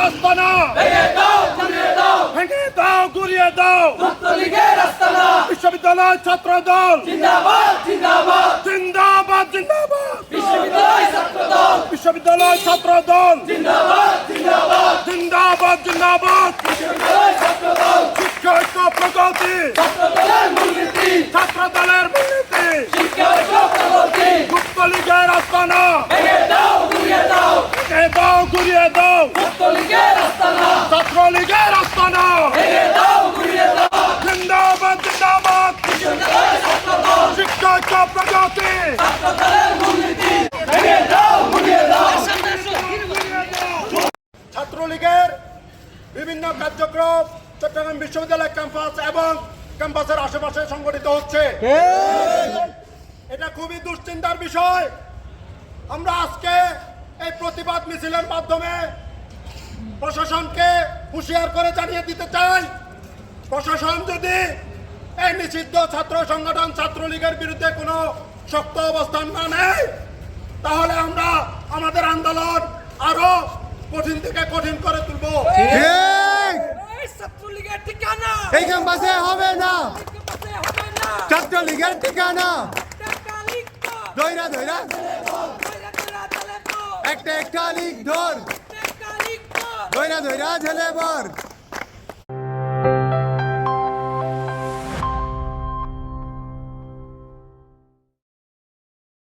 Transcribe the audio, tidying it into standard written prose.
আস্তানা ভেঙে দাও গুড়িয়ে দাও ছাত্রলীগের আস্তানা বিশ্ববিদ্যালয় ছাত্র দল জিন্দাবাদ জিন্দাবাদ জিন্দাবাদ জিন্দাবাদ বিশ্ববিদ্যালয় ছাত্র দল বিশ্ববিদ্যালয় ছাত্র দল জিন্দাবাদ জিন্দাবাদ জিন্দাবাদ জিন্দাবাদ বিশ্ববিদ্যালয় ছাত্র দল শিক্ষা ঐক্য প্রগতি ছাত্র দলের মূলনীতি ছাত্র দলের মূলনীতি শিক্ষা ঐক্য প্রগতি ছাত্রলীগের আস্তানা ভেঙে দাও গুড়িয়ে দাও ভেঙে দাও গুড়িয়ে দাও ছাত্রলীগের আস্তানা ছাত্রলীগের আস্তানা ভেঙে দাও গুড়িয়ে দাও জিন্দাবাদ জিন্দাবাদ বিশ্ববিদ্যালয় ছাত্র দল শিক্ষা ঐক্য প্রগতি ছাত্র দলের মূলনীতি ভেঙে দাও গুড়িয়ে দাও ছাত্রলীগের বিভিন্ন কার্যক্রম চট্টগ্রাম বিশ্ববিদ্যালয় ক্যাম্পাস এবং ক্যাম্পাসের আশেপাশে সংগঠিত হচ্ছে। এটা খুবই দুশ্চিন্তার বিষয়। আমরা আজকে এই প্রতিবাদ মিছিলের মাধ্যমে প্রশাসনকে হুঁশিয়ার করে জানিয়ে দিতে চাই, প্রশাসন যদি এই নিষিদ্ধ ছাত্র সংগঠন ছাত্রলীগের বিরুদ্ধে কোনো শক্ত অবস্থান না নেয়, তাহলে আমরা আমাদের আন্দোলন আরো কঠিন থেকে কঠিন করে তুলব। ছাত্রলীগের ঠিকানা এই ক্যাম্পাসে হবে না, ক্যাম্পাসে হবে না ছাত্রলীগের ঠিকানা টাকা লিখতো ধৈরা ধৈরা কইরা কইরা তালে তো একটা একটা লিগ ধর টাকা লিখতো ধৈরা ধৈরা ঝেলে বর